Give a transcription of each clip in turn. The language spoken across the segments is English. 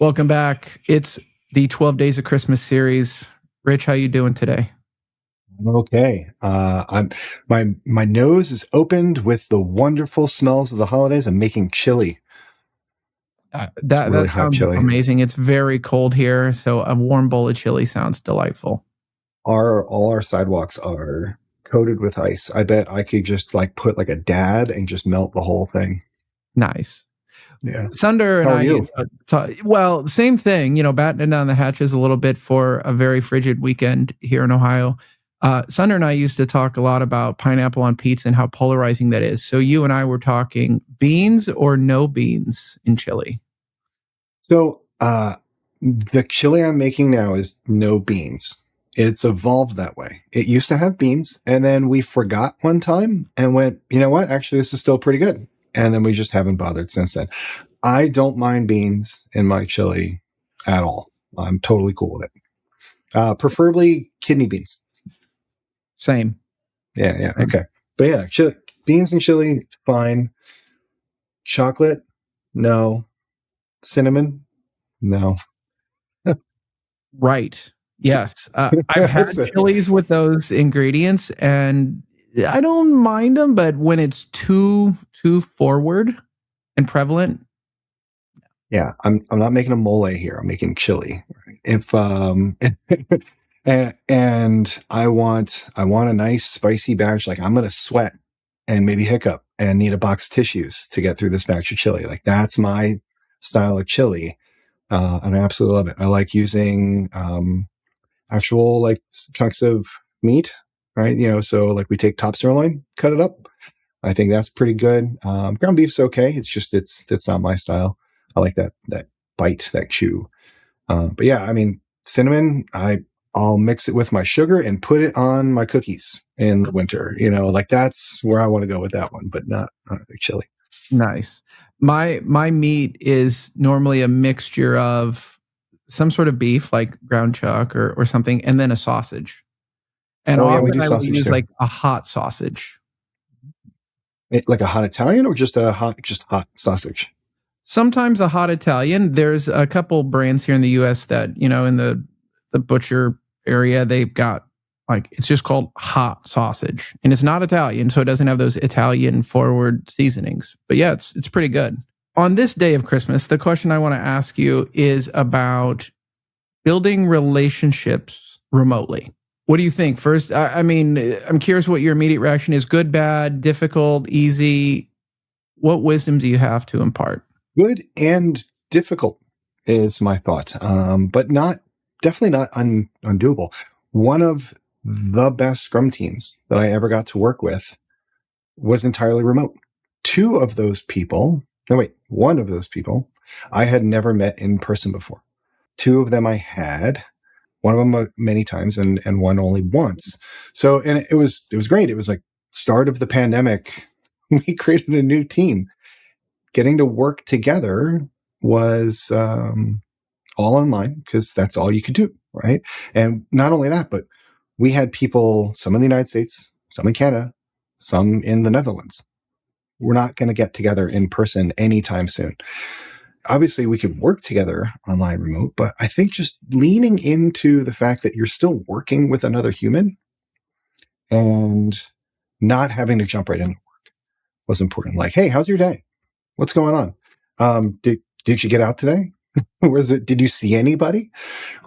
Welcome back. It's the 12 Days of Christmas series. Rich, how you doing today? Okay. My nose is opened with the wonderful smells of the holidays. I'm making chili. That Really hot sounds chili. amazing. It's very cold here, so a warm bowl of chili sounds delightful. All our sidewalks are coated with ice. I bet I could just put a dab and just melt the whole thing. Nice. Yeah. Sunder and How are I, you? same thing, battening down the hatches a little bit for a very frigid weekend here in Ohio. Sunder and I used to talk a lot about pineapple on pizza and how polarizing that is. So you and I were talking beans or no beans in chili. So the chili I'm making now is no beans. It's evolved that way. It used to have beans, and then we forgot one time and went, you know what? Actually, this is still pretty good. And then we just haven't bothered since then. I don't mind beans in my chili at all. I'm totally cool with it. Preferably kidney beans. Same. Yeah. Okay. But yeah, beans and chili, fine. Chocolate, no. Cinnamon, no. Right. Yes. I've had chilies with those ingredients and I don't mind them, but when it's too forward and prevalent. Yeah, I'm not making a mole here. I'm making chili. If and I want a nice spicy batch. Like I'm gonna sweat and maybe hiccup and need a box of tissues to get through this batch of chili. Like that's my style of chili, and I absolutely love it. I like using actual chunks of meat, right? So we take top sirloin, cut it up. I think that's pretty good. Ground beef's okay. It's just it's not my style. I like that bite, that chew. But yeah, I mean, cinnamon, I'll mix it with my sugar and put it on my cookies in the winter. That's where I want to go with that one, but not chili. Nice. My meat is normally a mixture of some sort of beef, like ground chuck or something, and then a sausage. And often I will use like a hot sausage. Like a hot Italian or just hot sausage? Sometimes a hot Italian. There's a couple brands here in the US that, in the butcher area, they've got it's just called hot sausage. And it's not Italian, so it doesn't have those Italian forward seasonings. But yeah, it's pretty good. On this day of Christmas, the question I want to ask you is about building relationships remotely. What do you think? First, I mean, I'm curious what your immediate reaction is. Good, bad, difficult, easy? What wisdom do you have to impart? Good and difficult is my thought, but definitely not undoable. One of the best Scrum teams that I ever got to work with was entirely remote. One of those people I had never met in person before. Two of them I had, one of them many times and one only once. So, and it was great. It was like start of the pandemic. We created a new team. Getting to work together was all online because that's all you could do, right? And not only that, but we had people, some in the United States, some in Canada, some in the Netherlands. We're not going to get together in person anytime soon. Obviously, we could work together online remote, but I think just leaning into the fact that you're still working with another human and not having to jump right into work was important. Like, hey, how's your day? What's going on? Did you get out today? Did you see anybody?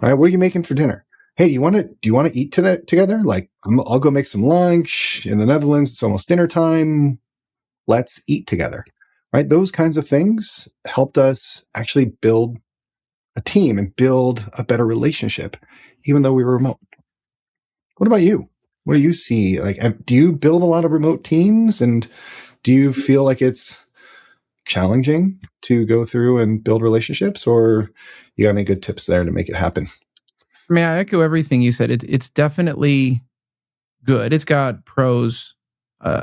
All right, what are you making for dinner? Hey, do you want to eat together? Like, I'll go make some lunch in the Netherlands. It's almost dinner time. Let's eat together. Right? Those kinds of things helped us actually build a team and build a better relationship, even though we were remote. What about you? What do you see? Do you build a lot of remote teams, and do you feel like it's challenging to go through and build relationships, or you got any good tips there to make it happen? I mean, I echo everything you said. It's definitely good. It's got pros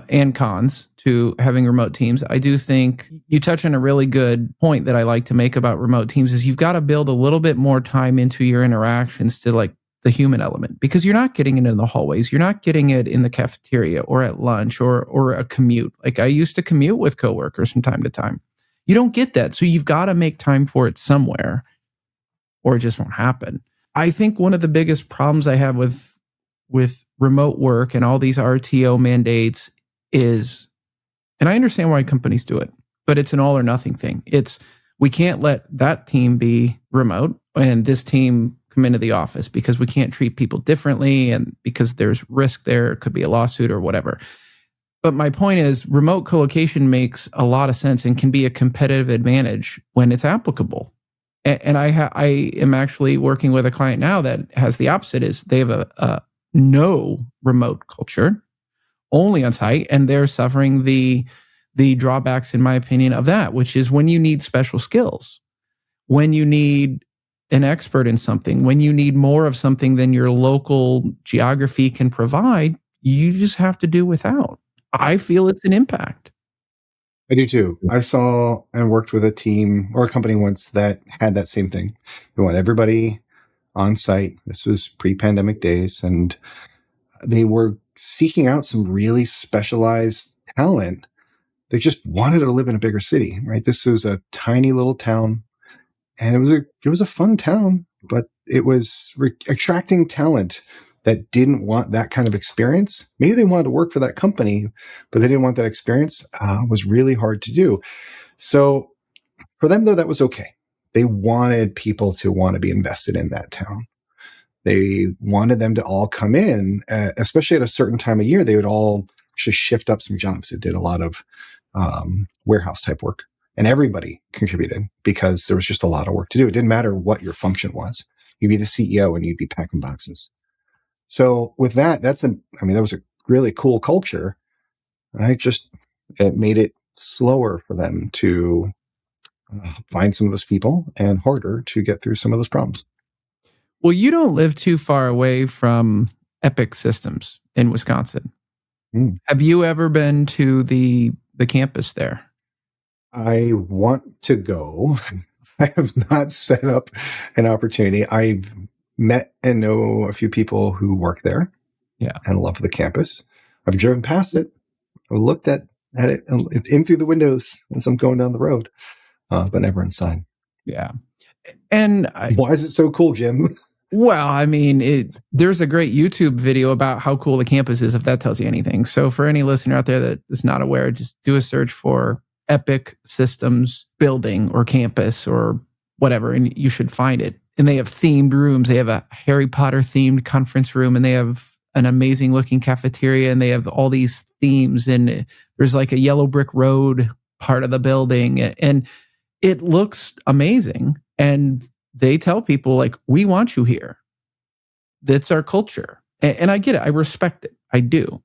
and cons to having remote teams. I do think you touch on a really good point that I like to make about remote teams is you've got to build a little bit more time into your interactions to the human element, because you're not getting it in the hallways. You're not getting it in the cafeteria or at lunch or a commute. Like I used to commute with coworkers from time to time. You don't get that. So you've got to make time for it somewhere. or it just won't happen. I think one of the biggest problems I have with remote work and all these RTO mandates is, and I understand why companies do it, but it's an all or nothing thing. It's, we can't let that team be remote and this team come into the office because we can't treat people differently and because there's risk there. It could be a lawsuit or whatever. But my point is, remote co-location makes a lot of sense and can be a competitive advantage when it's applicable. And I am actually working with a client now that has the opposite. Is they have a no remote culture, only on site, and they're suffering the drawbacks, in my opinion, of that, which is when you need special skills, when you need an expert in something, when you need more of something than your local geography can provide, you just have to do without. I feel it's an impact. I do too. I saw and worked with a team or a company once that had that same thing. They want everybody on site. This was pre-pandemic days, and they were seeking out some really specialized talent. They just wanted to live in a bigger city, right? This was a tiny little town, and it was a fun town, but it was attracting talent that didn't want that kind of experience. Maybe they wanted to work for that company, but they didn't want that experience. Was really hard to do. So for them, though, that was okay. They wanted people to want to be invested in that town. They wanted them to all come in, especially at a certain time of year. They would all just shift up some jobs. It did a lot of warehouse type work, and everybody contributed because there was just a lot of work to do. It didn't matter what your function was. You'd be the CEO and you'd be packing boxes. So with that, that was a really cool culture. It made it slower for them to find some of those people and harder to get through some of those problems. Well, you don't live too far away from Epic Systems in Wisconsin. Have you ever been to the campus there? I want to go. I have not set up an opportunity. I've met and know a few people who work there. Yeah. And love the campus. I've driven past it. I've looked at it in through the windows as I'm going down the road, but never inside. Yeah. And why is it so cool, Jim? Well, I mean, there's a great YouTube video about how cool the campus is, if that tells you anything. So for any listener out there that is not aware, just do a search for Epic Systems building or campus or whatever, and you should find it. And they have themed rooms. They have a Harry Potter themed conference room, and they have an amazing looking cafeteria, and they have all these themes. And there's like a yellow brick road part of the building, and it looks amazing. And they tell people, like, we want you here. That's our culture. And I get it. I respect it. I do.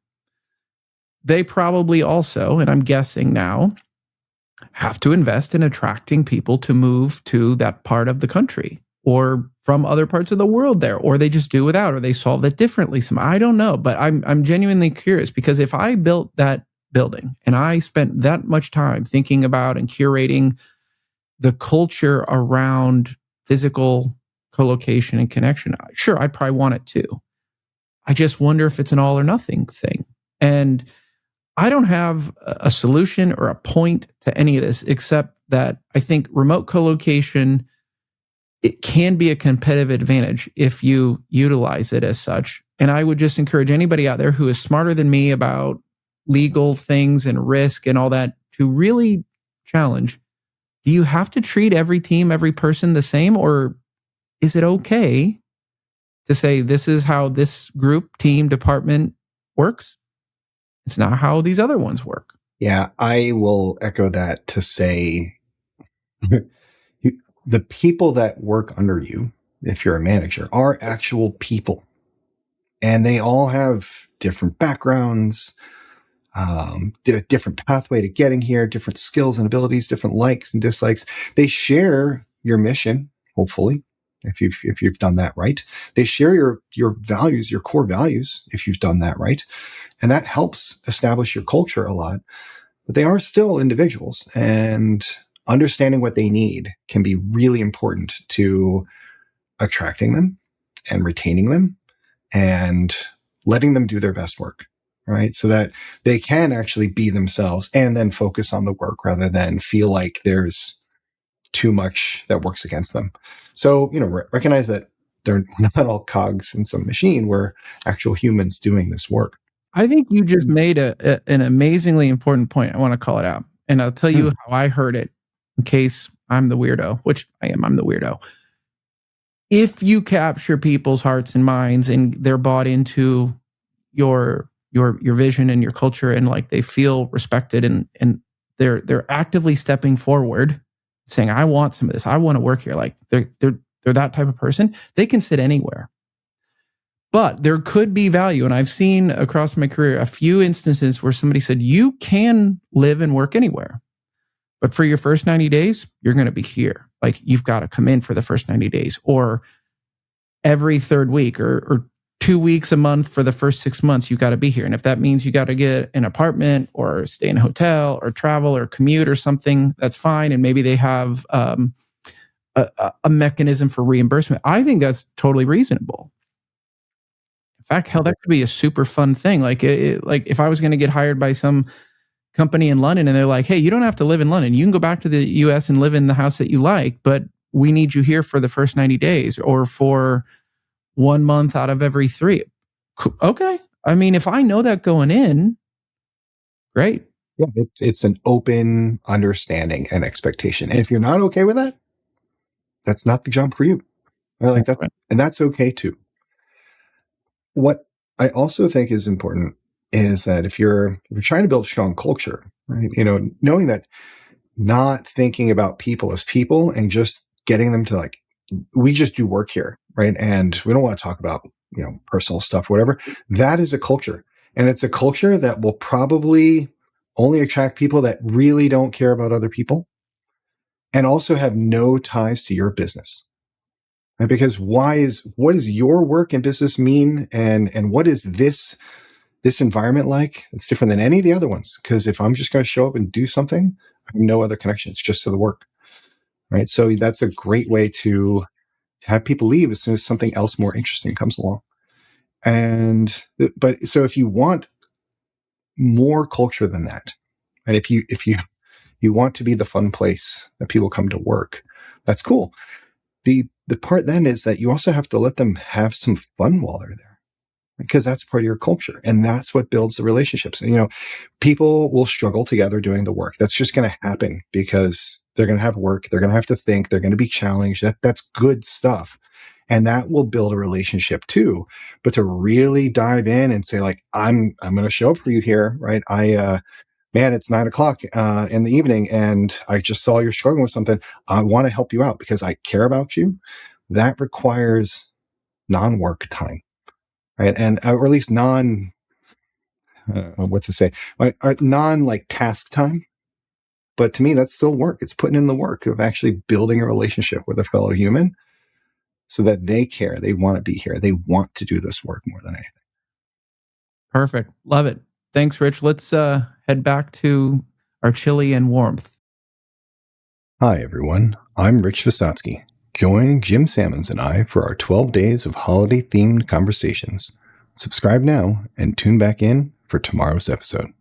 They probably also, and I'm guessing now, have to invest in attracting people to move to that part of the country or from other parts of the world there, or they just do without, or they solve it differently. I don't know, but I'm genuinely curious, because if I built that building and I spent that much time thinking about and curating the culture around physical co-location and connection, sure, I'd probably want it too. I just wonder if it's an all or nothing thing. And I don't have a solution or a point to any of this, except that I think remote co-location, it can be a competitive advantage if you utilize it as such. And I would just encourage anybody out there who is smarter than me about legal things and risk and all that to really challenge. Do you have to treat every team, every person the same? Or is it okay to say, this is how this group, team, department works? It's not how these other ones work. Yeah, I will echo that to say the people that work under you, if you're a manager, are actual people. And they all have different backgrounds, different pathway to getting here, different skills and abilities, different likes and dislikes. They share your mission, hopefully, if you've done that right. They share your values, your core values, if you've done that right. And that helps establish your culture a lot. But they are still individuals, and understanding what they need can be really important to attracting them and retaining them and letting them do their best work, right? So that they can actually be themselves and then focus on the work rather than feel like there's too much that works against them. So, recognize that they're not all cogs in some machine. We're actual humans doing this work. I think you just made an amazingly important point. I want to call it out. And I'll tell you how I heard it in case I'm the weirdo, which I am. I'm the weirdo. If you capture people's hearts and minds and they're bought into your vision and your culture, and like they feel respected, and they're actively stepping forward saying, I want some of this. I want to work here. Like they're that type of person. They can sit anywhere. But there could be value. And I've seen across my career a few instances where somebody said, you can live and work anywhere. But for your first 90 days, you're going to be here. Like you've got to come in for the first 90 days, or every third week, or 2 weeks a month for the first 6 months, you got to be here. And if that means you got to get an apartment or stay in a hotel or travel or commute or something, that's fine. And maybe they have a mechanism for reimbursement. I think that's totally reasonable. In fact, hell, that could be a super fun thing. Like if I was going to get hired by some company in London and they're like, hey, you don't have to live in London. You can go back to the US and live in the house that you like, but we need you here for the first 90 days or for 1 month out of every 3. Okay. I mean, if I know that going in, great. Yeah, it's an open understanding and expectation. And if you're not okay with that, that's not the job for you. Like that's okay too. What I also think is important is that if you're trying to build a strong culture, right? Knowing that not thinking about people as people and just getting them to like, we just do work here, right? And we don't want to talk about, personal stuff, whatever. That is a culture. And it's a culture that will probably only attract people that really don't care about other people and also have no ties to your business. Right? Because what does your work and business mean? And what is this environment like? It's different than any of the other ones. Because if I'm just going to show up and do something, I have no other connection. It's just to the work. Right. So that's a great way to have people leave as soon as something else more interesting comes along. But if you want more culture than that, and if you want to be the fun place that people come to work, that's cool. The part then is that you also have to let them have some fun while they're there, because that's part of your culture. And that's what builds the relationships. And, people will struggle together doing the work. That's just going to happen because they're going to have work. They're going to have to think. They're going to be challenged. That's good stuff. And that will build a relationship too. But to really dive in and say, like, I'm going to show up for you here, right? Man, it's 9:00 in the evening and I just saw you're struggling with something. I want to help you out because I care about you. That requires non-work time, right? And, or at least non like task time. But to me, that's still work. It's putting in the work of actually building a relationship with a fellow human so that they care. They want to be here. They want to do this work more than anything. Perfect. Love it. Thanks, Rich. Let's head back to our chili and warmth. Hi, everyone. I'm Rich Visotsky. Join Jim Sammons and I for our 12 days of holiday-themed conversations. Subscribe now and tune back in for tomorrow's episode.